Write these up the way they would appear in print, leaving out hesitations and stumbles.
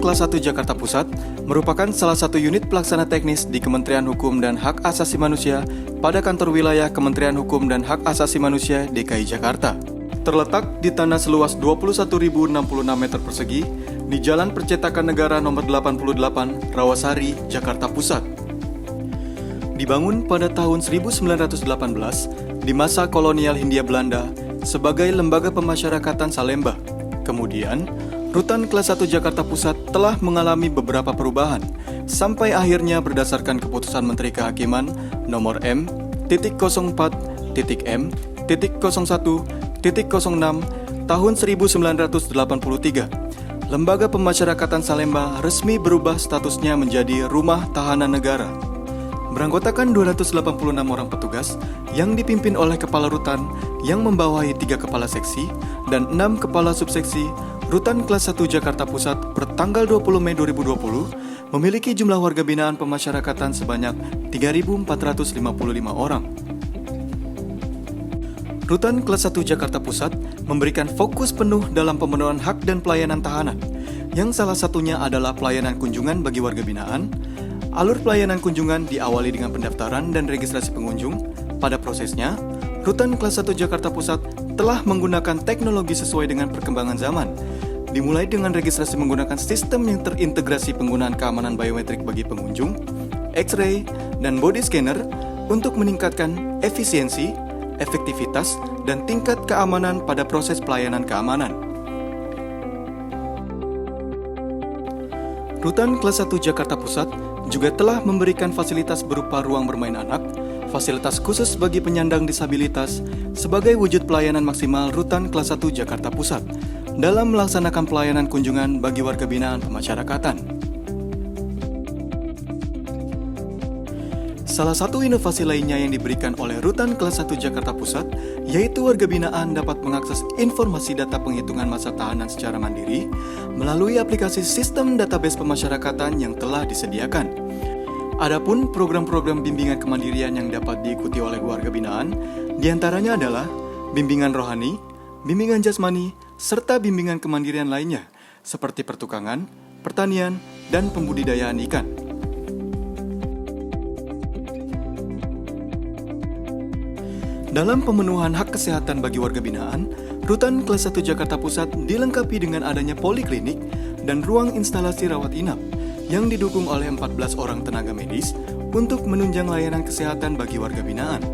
Kelas 1 Jakarta Pusat merupakan salah satu unit pelaksana teknis di Kementerian Hukum dan Hak Asasi Manusia pada kantor wilayah Kementerian Hukum dan Hak Asasi Manusia DKI Jakarta. Terletak di tanah seluas 21.066 meter persegi di Jalan Percetakan Negara nomor 88, Rawasari, Jakarta Pusat. Dibangun pada tahun 1918 di masa kolonial Hindia Belanda sebagai lembaga pemasyarakatan Salemba. Kemudian, Rutan Kelas 1 Jakarta Pusat telah mengalami beberapa perubahan sampai akhirnya berdasarkan keputusan Menteri Kehakiman nomor M.M.01.06 tahun 1983. Lembaga pemasyarakatan Salemba resmi berubah statusnya menjadi Rumah Tahanan Negara. Beranggotakan 286 orang petugas yang dipimpin oleh kepala rutan yang membawahi 3 kepala seksi dan 6 kepala subseksi. Rutan Kelas 1 Jakarta Pusat pertanggal 20 Mei 2020 memiliki jumlah warga binaan pemasyarakatan sebanyak 3.455 orang. Rutan Kelas 1 Jakarta Pusat memberikan fokus penuh dalam pemenuhan hak dan pelayanan tahanan, yang salah satunya adalah pelayanan kunjungan bagi warga binaan. Alur pelayanan kunjungan diawali dengan pendaftaran dan registrasi pengunjung. Pada prosesnya, Rutan Kelas 1 Jakarta Pusat telah menggunakan teknologi sesuai dengan perkembangan zaman, dimulai dengan registrasi menggunakan sistem yang terintegrasi penggunaan keamanan biometrik bagi pengunjung, X-ray, dan body scanner untuk meningkatkan efisiensi, efektivitas, dan tingkat keamanan pada proses pelayanan keamanan. Rutan Kelas 1 Jakarta Pusat juga telah memberikan fasilitas berupa ruang bermain anak, fasilitas khusus bagi penyandang disabilitas sebagai wujud pelayanan maksimal Rutan Kelas 1 Jakarta Pusat dalam melaksanakan pelayanan kunjungan bagi warga binaan pemasyarakatan. Salah satu inovasi lainnya yang diberikan oleh Rutan Kelas 1 Jakarta Pusat yaitu warga binaan dapat mengakses informasi data penghitungan masa tahanan secara mandiri melalui aplikasi sistem database pemasyarakatan yang telah disediakan. Adapun program-program bimbingan kemandirian yang dapat diikuti oleh warga binaan diantaranya adalah bimbingan rohani, bimbingan jasmani, serta bimbingan kemandirian lainnya seperti pertukangan, pertanian, dan pembudidayaan ikan. Dalam pemenuhan hak kesehatan bagi warga binaan, Rutan Kelas 1 Jakarta Pusat dilengkapi dengan adanya poliklinik dan ruang instalasi rawat inap yang didukung oleh 14 orang tenaga medis untuk menunjang layanan kesehatan bagi warga binaan.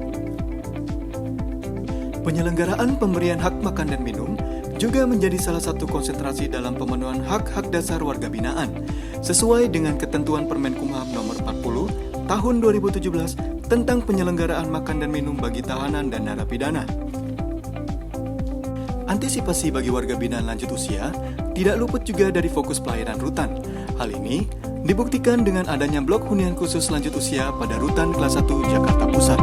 Penyelenggaraan pemberian hak makan dan minum juga menjadi salah satu konsentrasi dalam pemenuhan hak-hak dasar warga binaan sesuai dengan ketentuan Permenkumham nomor 40 tahun 2017 tentang penyelenggaraan makan dan minum bagi tahanan dan narapidana. Antisipasi bagi warga binaan lanjut usia tidak luput juga dari fokus pelayanan rutan. Hal ini dibuktikan dengan adanya blok hunian khusus lanjut usia pada Rutan Kelas 1 Jakarta Pusat.